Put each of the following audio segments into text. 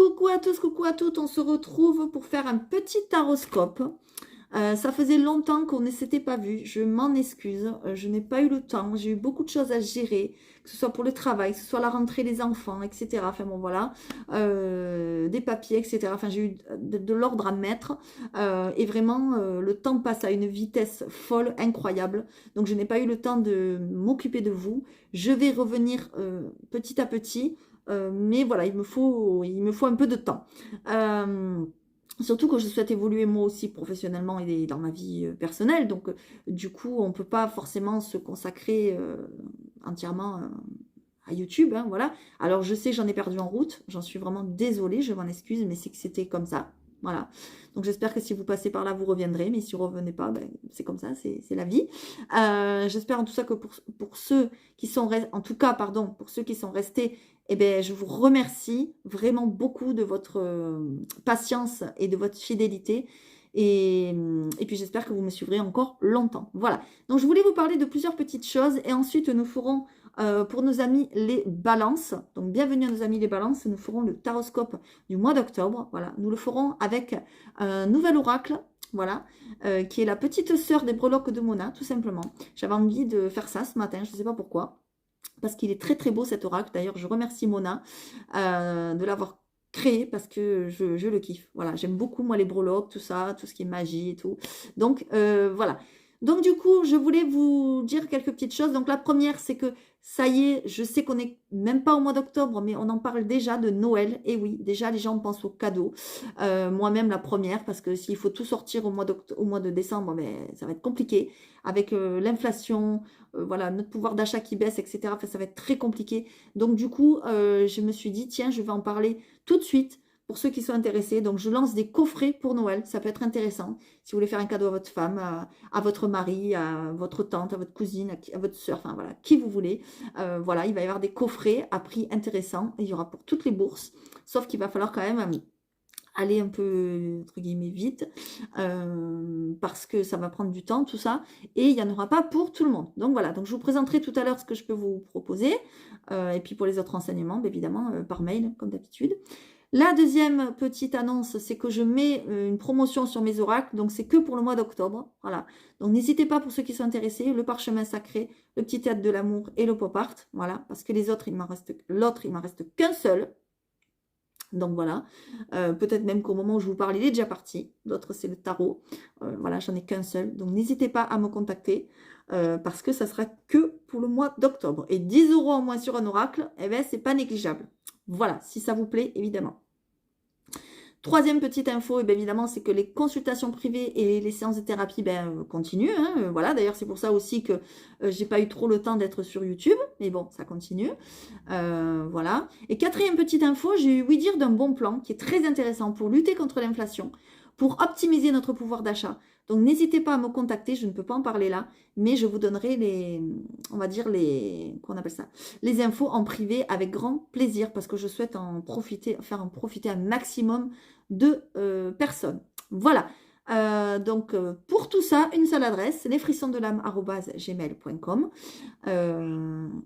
Coucou à tous, coucou à toutes, on se retrouve pour faire un petit taroscope. Ça faisait longtemps qu'on ne s'était pas vu, je m'en excuse, je n'ai pas eu le temps, j'ai eu beaucoup de choses à gérer, que ce soit pour le travail, que ce soit la rentrée des enfants, etc. Enfin bon voilà, des papiers, etc. Enfin j'ai eu de l'ordre à mettre et vraiment le temps passe à une vitesse folle, incroyable. Donc je n'ai pas eu le temps de m'occuper de vous. Je vais revenir petit à petit. Mais voilà, il me faut un peu de temps. Surtout que je souhaite évoluer moi aussi professionnellement et dans ma vie personnelle. Donc, du coup, on ne peut pas forcément se consacrer entièrement à YouTube. Hein, voilà. Alors, je sais, j'en ai perdu en route. J'en suis vraiment désolée. Je m'en excuse, mais c'est que c'était comme ça. Voilà. Donc, j'espère que si vous passez par là, vous reviendrez. Mais si vous ne revenez pas, ben, c'est comme ça. C'est la vie. J'espère en tout cas que pour ceux qui sont en tout cas, pardon, pour ceux qui sont restés, eh bien, je vous remercie vraiment beaucoup de votre patience et de votre fidélité. Et puis j'espère que vous me suivrez encore longtemps. Voilà. Donc je voulais vous parler de plusieurs petites choses et ensuite nous ferons pour nos amis les balances. Donc bienvenue à nos amis les balances. Nous ferons le taroscope du mois d'octobre. Voilà. Nous le ferons avec un nouvel oracle. Voilà, qui est la petite sœur des breloques de Mona, tout simplement. J'avais envie de faire ça ce matin, je ne sais pas pourquoi parce qu'il est très très beau cet oracle. D'ailleurs, je remercie Mona de l'avoir créé parce que je le kiffe. Voilà, j'aime beaucoup moi les breloques, tout ça, tout ce qui est magie et tout. Donc voilà. Donc du coup, je voulais vous dire quelques petites choses. Donc la première, c'est que ça y est, je sais qu'on n'est même pas au mois d'octobre, mais on en parle déjà de Noël. Et oui, déjà les gens pensent aux cadeaux. Moi-même la première, parce que s'il faut tout sortir au mois de décembre, ben, ça va être compliqué avec l'inflation, voilà, notre pouvoir d'achat qui baisse, etc. Enfin, ça va être très compliqué. Donc du coup, je me suis dit, tiens, je vais en parler tout de suite pour ceux qui sont intéressés. Donc je lance des coffrets pour Noël, ça peut être intéressant. Si vous voulez faire un cadeau à votre femme, à votre mari, à votre tante, à votre cousine, à votre soeur, enfin voilà, qui vous voulez. Voilà, il va y avoir des coffrets à prix intéressant. Il y aura pour toutes les bourses, sauf qu'il va falloir quand même aller un peu, entre guillemets, vite, parce que ça va prendre du temps, tout ça, et il n'y en aura pas pour tout le monde. Donc voilà, donc je vous présenterai tout à l'heure ce que je peux vous proposer, et puis pour les autres renseignements, bien évidemment, par mail, comme d'habitude. La deuxième petite annonce, c'est que je mets une promotion sur mes oracles, donc c'est que pour le mois d'octobre, voilà. Donc n'hésitez pas pour ceux qui sont intéressés, le parchemin sacré, le petit théâtre de l'amour et le pop art, voilà, parce que les autres, l'autre, il m'en reste qu'un seul. Donc voilà, peut-être même qu'au moment où je vous parle, il est déjà parti. L'autre, c'est le tarot. Voilà, j'en ai qu'un seul. Donc n'hésitez pas à me contacter parce que ça sera que pour le mois d'octobre. Et 10 € en moins sur un oracle, eh ben, c'est pas négligeable. Voilà, si ça vous plaît, évidemment. Troisième petite info, et bien évidemment, c'est que les consultations privées et les séances de thérapie continuent. Hein, voilà, d'ailleurs, c'est pour ça aussi que j'ai pas eu trop le temps d'être sur YouTube. Mais bon, ça continue. Voilà. Et quatrième petite info, j'ai eu oui dire d'un bon plan qui est très intéressant pour lutter contre l'inflation, pour optimiser notre pouvoir d'achat. Donc n'hésitez pas à me contacter, je ne peux pas en parler là, mais je vous donnerai on va dire qu'on appelle ça, les infos en privé avec grand plaisir parce que je souhaite faire en profiter un maximum de personnes. Voilà. Donc pour tout ça, une seule adresse, lesfrissonsdelame@gmail.com.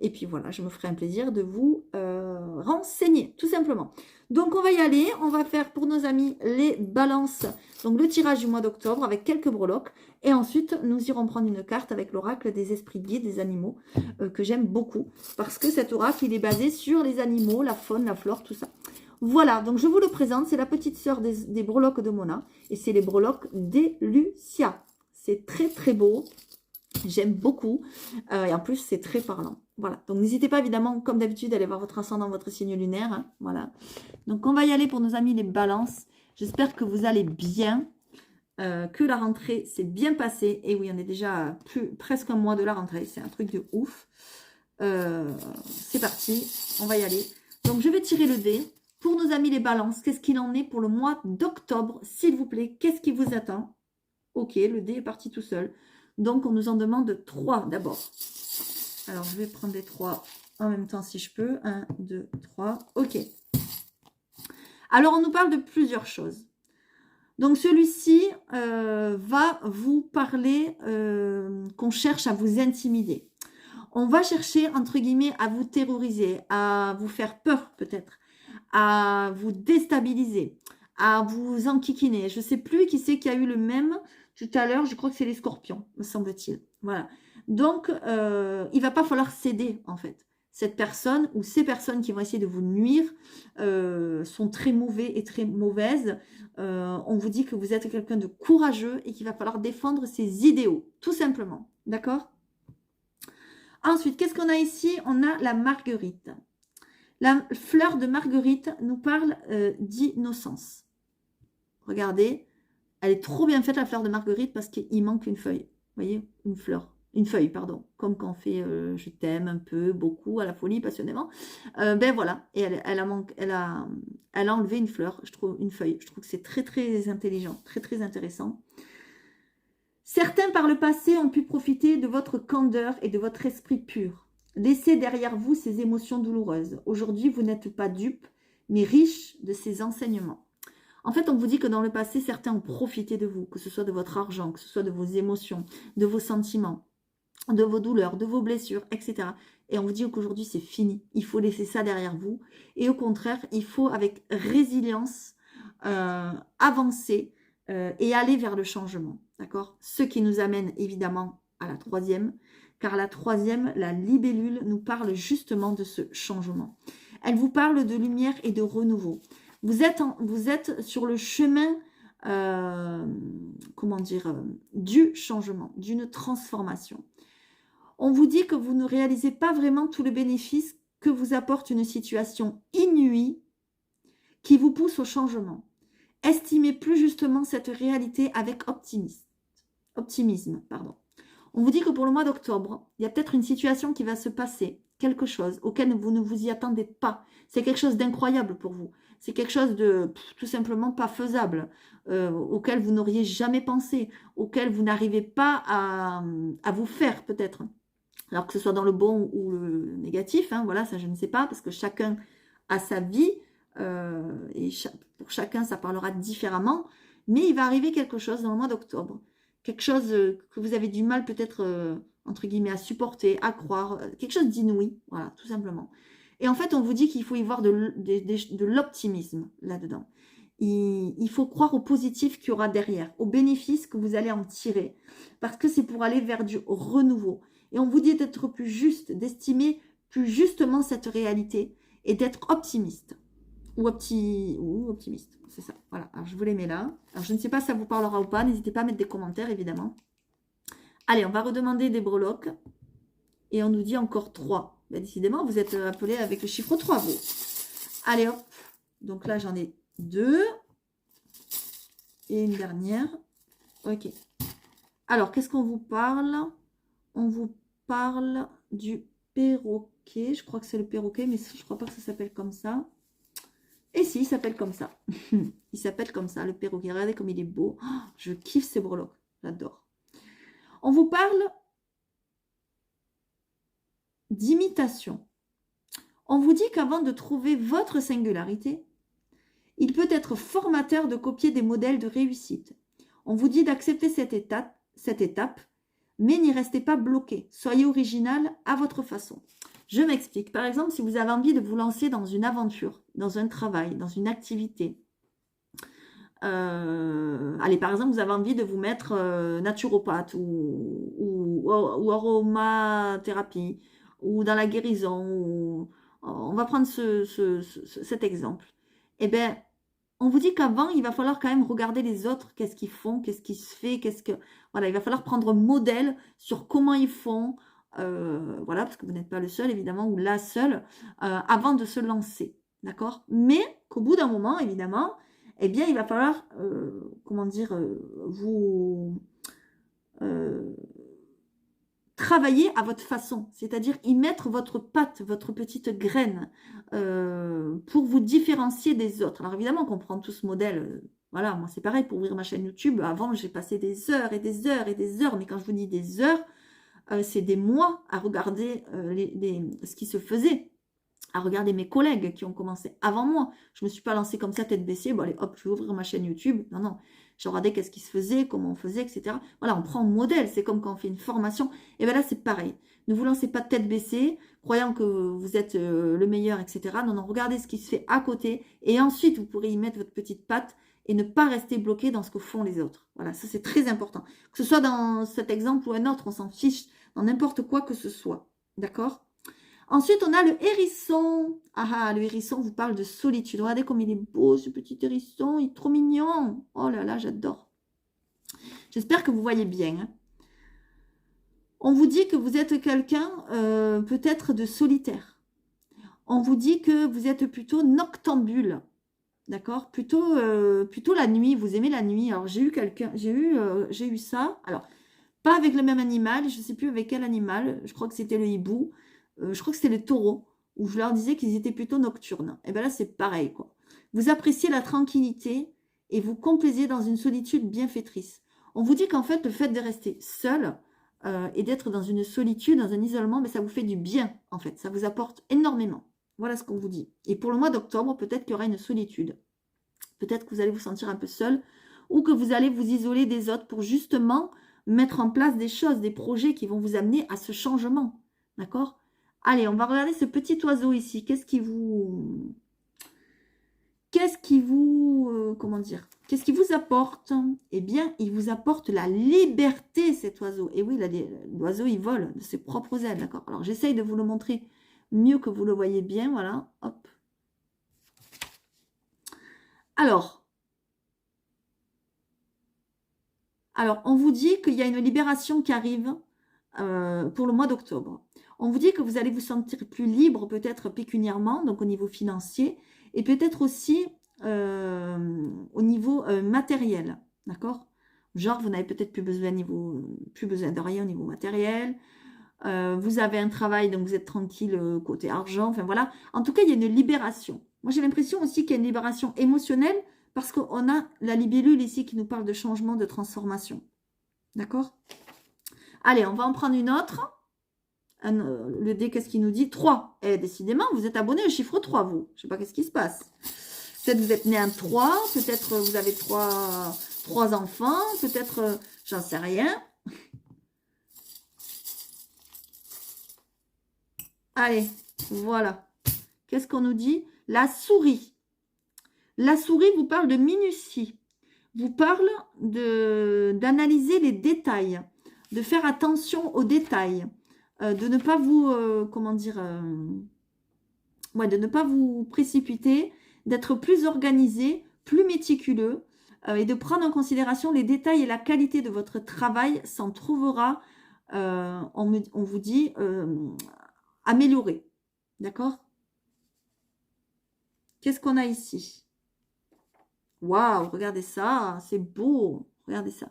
Et puis voilà, je me ferai un plaisir de vous renseigner, tout simplement. Donc on va y aller, on va faire pour nos amis les balances, donc le tirage du mois d'octobre avec quelques breloques. Et ensuite, nous irons prendre une carte avec l'oracle des esprits guides, des animaux, que j'aime beaucoup. Parce que cet oracle, il est basé sur les animaux, la faune, la flore, tout ça. Voilà, donc je vous le présente, c'est la petite sœur des breloques de Mona. Et c'est les breloques d'Elucia. C'est très très beau. J'aime beaucoup. Et en plus, c'est très parlant. Voilà. Donc, n'hésitez pas, évidemment, comme d'habitude, à aller voir votre ascendant, votre signe lunaire. Hein. Voilà. Donc, on va y aller pour nos amis les balances. J'espère que vous allez bien. Que la rentrée s'est bien passée. Et oui, on est déjà à presque un mois de la rentrée. C'est un truc de ouf. C'est parti. On va y aller. Donc, je vais tirer le dé. Pour nos amis les balances, qu'est-ce qu'il en est pour le mois d'octobre? S'il vous plaît, qu'est-ce qui vous attend? Ok, le dé est parti tout seul. Donc, on nous en demande 3 d'abord. Alors, je vais prendre les 3 en même temps si je peux. 1, 2, 3. Ok. Alors, on nous parle de plusieurs choses. Donc, celui-ci va vous parler qu'on cherche à vous intimider. On va chercher, entre guillemets, à vous terroriser, à vous faire peur peut-être, à vous déstabiliser, à vous enquiquiner. Je ne sais plus qui c'est qui a eu le même tout à l'heure. Je crois que c'est les scorpions, me semble-t-il. Voilà. Donc, il va pas falloir céder, en fait. Cette personne ou ces personnes qui vont essayer de vous nuire sont très mauvais et très mauvaises. On vous dit que vous êtes quelqu'un de courageux et qu'il va falloir défendre ses idéaux, tout simplement. D'accord? Ensuite, qu'est-ce qu'on a ici? On a la marguerite. La fleur de marguerite nous parle d'innocence. Regardez, elle est trop bien faite la fleur de marguerite parce qu'il manque une feuille. Vous voyez, une fleur. Une feuille, pardon. Comme quand on fait je t'aime un peu, beaucoup, à la folie, passionnément. Ben voilà. Et elle a enlevé une fleur, je trouve, une feuille. Je trouve que c'est très, très intelligent, très, très intéressant. Certains par le passé ont pu profiter de votre candeur et de votre esprit pur. Laissez derrière vous ces émotions douloureuses. Aujourd'hui, vous n'êtes pas dupe, mais riche de ces enseignements. En fait, on vous dit que dans le passé, certains ont profité de vous, que ce soit de votre argent, que ce soit de vos émotions, de vos sentiments, de vos douleurs, de vos blessures, etc. Et on vous dit qu'aujourd'hui, c'est fini. Il faut laisser ça derrière vous. Et au contraire, il faut, avec résilience, avancer et aller vers le changement. D'accord? Ce qui nous amène évidemment à la troisième, car la troisième, la libellule, nous parle justement de ce changement. Elle vous parle de lumière et de renouveau. Vous êtes sur le chemin, comment dire, du changement, d'une transformation. On vous dit que vous ne réalisez pas vraiment tout le bénéfice que vous apporte une situation inouïe qui vous pousse au changement. Estimez plus justement cette réalité avec optimisme. On vous dit que pour le mois d'octobre, il y a peut-être une situation qui va se passer, quelque chose auquel vous ne vous y attendez pas. C'est quelque chose d'incroyable pour vous. C'est quelque chose de tout simplement pas faisable, auquel vous n'auriez jamais pensé, auquel vous n'arrivez pas à vous faire peut-être. Alors que ce soit dans le bon ou le négatif, hein, voilà, ça je ne sais pas, parce que chacun a sa vie, et pour chacun ça parlera différemment, mais il va arriver quelque chose dans le mois d'octobre, quelque chose que vous avez du mal peut-être, entre guillemets, à supporter, à croire, quelque chose d'inouï, voilà, tout simplement. Et en fait, on vous dit qu'il faut y voir de l'optimisme là-dedans. Il faut croire au positif qu'il y aura derrière, aux bénéfices que vous allez en tirer, parce que c'est pour aller vers du renouveau. Et on vous dit d'être plus juste, d'estimer plus justement cette réalité et d'être optimiste. Ou optimiste, c'est ça. Voilà, alors je vous les mets là. Alors je ne sais pas si ça vous parlera ou pas, n'hésitez pas à mettre des commentaires évidemment. Allez, on va redemander des breloques. Et on nous dit encore 3. Ben, décidément, vous êtes appelés avec le chiffre 3, vous. Allez, hop. Donc là, j'en ai 2. Et une dernière. Ok. Alors, qu'est-ce qu'on vous parle? On vous parle du perroquet. Je crois que c'est le perroquet, mais je ne crois pas que ça s'appelle comme ça. Et si, il s'appelle comme ça. Il s'appelle comme ça, le perroquet. Regardez comme il est beau. Oh, je kiffe ces breloques. J'adore. On vous parle d'imitation. On vous dit qu'avant de trouver votre singularité, il peut être formateur de copier des modèles de réussite. On vous dit d'accepter cette étape, mais n'y restez pas bloqué. Soyez original à votre façon. Je m'explique. Par exemple, si vous avez envie de vous lancer dans une aventure, dans un travail, dans une activité. Allez, par exemple, vous avez envie de vous mettre naturopathe ou aromathérapie ou dans la guérison. On va prendre cet exemple. Eh bien, on vous dit qu'avant, il va falloir quand même regarder les autres, qu'est-ce qu'ils font, qu'est-ce qui se fait, voilà, il va falloir prendre modèle sur comment ils font, voilà, parce que vous n'êtes pas le seul, évidemment, ou la seule, avant de se lancer, d'accord? Mais qu'au bout d'un moment, évidemment, eh bien, il va falloir, comment dire, vous travailler à votre façon, c'est-à-dire y mettre votre patte, votre petite graine, pour vous différencier des autres. Alors évidemment qu'on prend tout ce modèle, voilà, moi c'est pareil pour ouvrir ma chaîne YouTube. Avant, j'ai passé des heures et des heures et des heures, mais quand je vous dis des heures, c'est des mois à regarder ce qui se faisait. à regarder mes collègues qui ont commencé avant moi. Je ne me suis pas lancée comme ça, tête baissée. Bon, allez, hop, je vais ouvrir ma chaîne YouTube. Non, non. J'ai regardé qu'est-ce qui se faisait, comment on faisait, etc. Voilà, on prend modèle. C'est comme quand on fait une formation. Et bien là, c'est pareil. Ne vous lancez pas de tête baissée, croyant que vous êtes le meilleur, etc. Non, non, regardez ce qui se fait à côté. Et ensuite, vous pourrez y mettre votre petite patte et ne pas rester bloqué dans ce que font les autres. Voilà, ça, c'est très important. Que ce soit dans cet exemple ou un autre, on s'en fiche dans n'importe quoi que ce soit. D'accord ? Ensuite, on a le hérisson. Ah ah, le hérisson vous parle de solitude. Regardez comme il est beau, ce petit hérisson. Il est trop mignon. Oh là là, j'adore. J'espère que vous voyez bien. Hein. On vous dit que vous êtes quelqu'un peut-être de solitaire. On vous dit que vous êtes plutôt noctambule. D'accord, plutôt la nuit. Vous aimez la nuit. Alors, j'ai eu ça. Alors, pas avec le même animal. Je ne sais plus avec quel animal. Je crois que c'était le hibou. Je crois que c'était les taureaux, où je leur disais qu'ils étaient plutôt nocturnes. Et bien là, c'est pareil, quoi. Vous appréciez la tranquillité et vous complaisez dans une solitude bienfaitrice. On vous dit qu'en fait, le fait de rester seul et d'être dans une solitude, dans un isolement, mais ça vous fait du bien, en fait. Ça vous apporte énormément. Voilà ce qu'on vous dit. Et pour le mois d'octobre, peut-être qu'il y aura une solitude. Peut-être que vous allez vous sentir un peu seul ou que vous allez vous isoler des autres pour justement mettre en place des choses, des projets qui vont vous amener à ce changement. D'accord ? Allez, on va regarder ce petit oiseau ici. Qu'est-ce qui vous comment dire, qu'est-ce qui vous apporte? Eh bien, il vous apporte la liberté, cet oiseau. Et oui, l'oiseau, il vole de ses propres ailes, d'accord? Alors, j'essaye de vous le montrer mieux que vous le voyez bien, voilà, hop. Alors, on vous dit qu'il y a une libération qui arrive pour le mois d'octobre. On vous dit que vous allez vous sentir plus libre, peut-être pécuniairement, donc au niveau financier, et peut-être aussi au niveau matériel, d'accord? Genre, vous n'avez peut-être plus besoin de rien au niveau matériel. Vous avez un travail, donc vous êtes tranquille côté argent. Enfin voilà. En tout cas, il y a une libération. Moi, j'ai l'impression aussi qu'il y a une libération émotionnelle parce qu'on a la libellule ici qui nous parle de changement, de transformation. D'accord? Allez, on va en prendre une autre. Le dé, qu'est-ce qu'il nous dit? 3. Et décidément, vous êtes abonné au chiffre 3, vous. Je ne sais pas qu'est-ce qui se passe. Peut-être vous êtes né un 3, peut-être vous avez trois enfants, peut-être, j'en sais rien. Allez, voilà. Qu'est-ce qu'on nous dit? La souris. La souris vous parle de minutie. Vous parle d'analyser les détails, de faire attention aux détails, de ne pas vous, de ne pas vous précipiter, d'être plus organisé, plus méticuleux et de prendre en considération les détails et la qualité de votre travail s'en trouvera, on vous dit, amélioré. D'accord? Qu'est-ce qu'on a ici? Waouh, regardez ça, c'est beau. Regardez ça.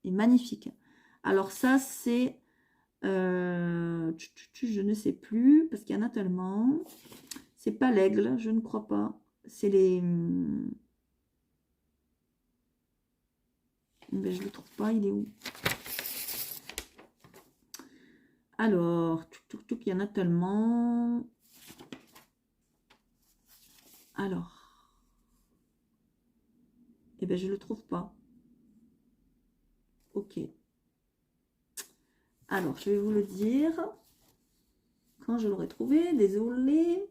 C'est magnifique. Alors ça, c'est... je ne sais plus, parce qu'il y en a tellement. C'est pas l'aigle, je ne crois pas. C'est les... Ben, je ne le trouve pas, il est où? Alors, il y en a tellement. Alors. Eh bien, je ne le trouve pas. Ok. Alors, je vais vous le dire. Quand je l'aurai trouvé, désolé.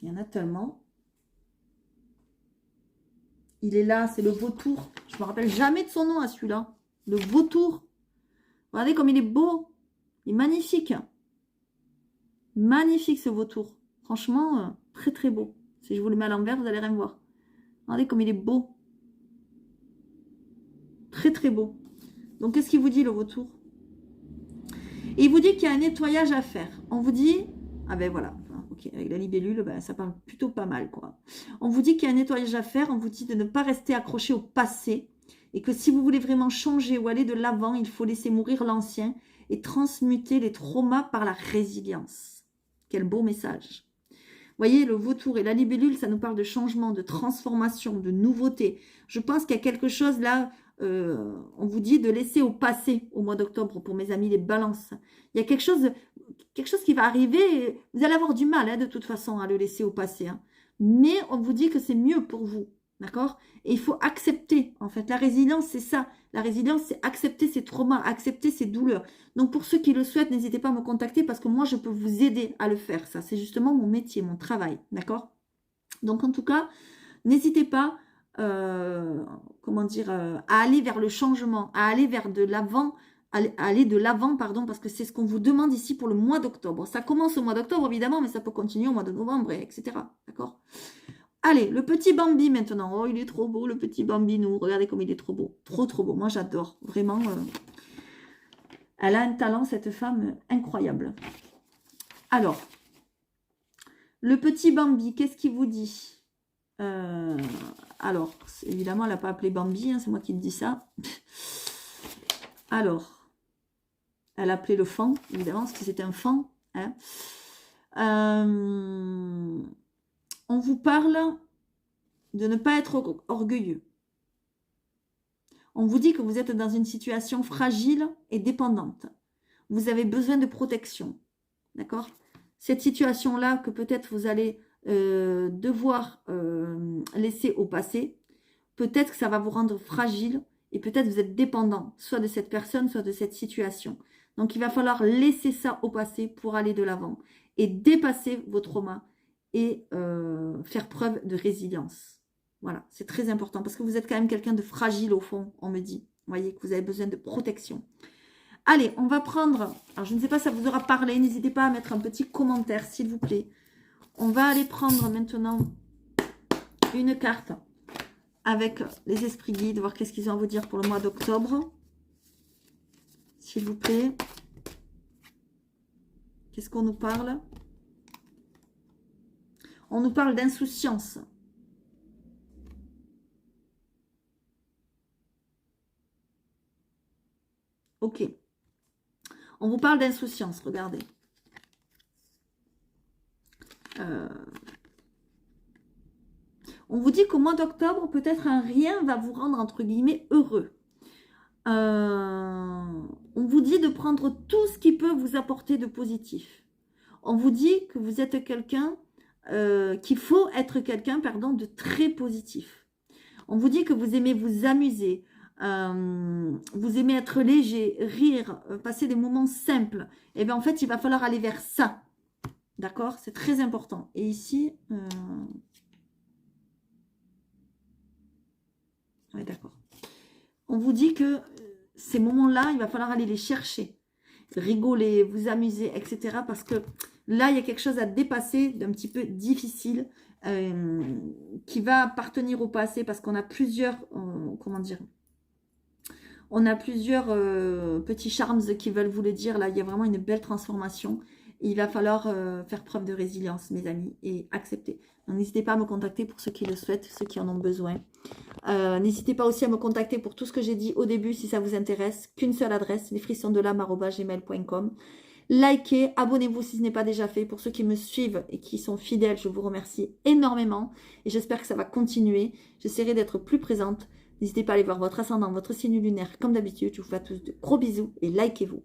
Il y en a tellement. Il est là, c'est le vautour. Je ne me rappelle jamais de son nom à celui-là. Le vautour. Regardez comme il est beau. Il est magnifique. Magnifique ce vautour. Franchement, très très beau. Si je vous le mets à l'envers, vous n'allez rien voir. Regardez comme il est beau. Très très beau. Donc qu'est-ce qu'il vous dit le vautour? Il vous dit qu'il y a un nettoyage à faire. On vous dit... Ah ben voilà. Ok, avec la libellule, ben, ça parle plutôt pas mal, quoi. On vous dit qu'il y a un nettoyage à faire. On vous dit de ne pas rester accroché au passé. Et que si vous voulez vraiment changer ou aller de l'avant, il faut laisser mourir l'ancien et transmuter les traumas par la résilience. Quel beau message. Vous voyez, le vautour et la libellule, ça nous parle de changement, de transformation, de nouveauté. Je pense qu'il y a quelque chose là, on vous dit de laisser au passé au mois d'octobre pour mes amis les balances. Il y a quelque chose qui va arriver. Vous allez avoir du mal, hein, de toute façon, à le laisser au passé. Hein. Mais on vous dit que c'est mieux pour vous. D'accord? Et il faut accepter, en fait. La résilience, c'est ça. La résilience, c'est accepter ses traumas, accepter ses douleurs. Donc, pour ceux qui le souhaitent, n'hésitez pas à me contacter parce que moi, je peux vous aider à le faire. Ça, c'est justement mon métier, mon travail. D'accord? Donc, en tout cas, n'hésitez pas, comment dire, à aller vers le changement, à aller vers de l'avant, aller de l'avant, pardon, parce que c'est ce qu'on vous demande ici pour le mois d'octobre. Ça commence au mois d'octobre, évidemment, mais ça peut continuer au mois de novembre, etc. D'accord? Allez, le petit Bambi maintenant. Oh, il est trop beau, le petit Bambinou. Regardez comme il est trop beau. Trop, trop beau. Moi, j'adore. Vraiment, elle a un talent, cette femme, incroyable. Alors, le petit Bambi, qu'est-ce qu'il vous dit? Alors, évidemment, elle n'a pas appelé Bambi. Hein, c'est moi qui te dis ça. Alors, elle a appelé le fan, évidemment, parce que c'est un fan. Hein. On vous parle de ne pas être orgueilleux. On vous dit que vous êtes dans une situation fragile et dépendante. Vous avez besoin de protection. D'accord? Cette situation-là que peut-être vous allez devoir laisser au passé, peut-être que ça va vous rendre fragile et peut-être vous êtes dépendant, soit de cette personne, soit de cette situation. Donc, il va falloir laisser ça au passé pour aller de l'avant et dépasser vos traumas et faire preuve de résilience. Voilà, c'est très important parce que vous êtes quand même quelqu'un de fragile au fond, on me dit. Vous voyez que vous avez besoin de protection. Allez, on va prendre, alors je ne sais pas si ça vous aura parlé, n'hésitez pas à mettre un petit commentaire s'il vous plaît. On va aller prendre maintenant une carte avec les esprits guides, voir qu'est-ce qu'ils ont à vous dire pour le mois d'octobre. S'il vous plaît. Qu'est-ce qu'on nous parle? On nous parle d'insouciance. Ok. On vous parle d'insouciance, regardez. On vous dit qu'au mois d'octobre, peut-être un rien va vous rendre, entre guillemets, heureux. On vous dit de prendre tout ce qui peut vous apporter de positif. On vous dit que vous êtes quelqu'un, qu'il faut être quelqu'un, pardon, de très positif. On vous dit que vous aimez vous amuser, vous aimez être léger, rire, passer des moments simples. Et bien en fait, il va falloir aller vers ça. D'accord? C'est très important. Et ici... Oui, d'accord. On vous dit que ces moments-là, il va falloir aller les chercher. Rigoler, vous amuser, etc. Parce que là, il y a quelque chose à dépasser d'un petit peu difficile qui va appartenir au passé parce qu'on a plusieurs, comment dire, on a plusieurs petits charmes qui veulent vous le dire. Là, il y a vraiment une belle transformation. Et il va falloir faire preuve de résilience, mes amis, et accepter. Donc, n'hésitez pas à me contacter pour ceux qui le souhaitent, ceux qui en ont besoin. N'hésitez pas aussi à me contacter pour tout ce que j'ai dit au début, si ça vous intéresse. Qu'une seule adresse, lesfrissonsdelame@gmail.com. Likez, abonnez-vous si ce n'est pas déjà fait. Pour ceux qui me suivent et qui sont fidèles, je vous remercie énormément. Et j'espère que ça va continuer. J'essaierai d'être plus présente. N'hésitez pas à aller voir votre ascendant, votre signe lunaire, comme d'habitude. Je vous fais à tous de gros bisous et likez-vous.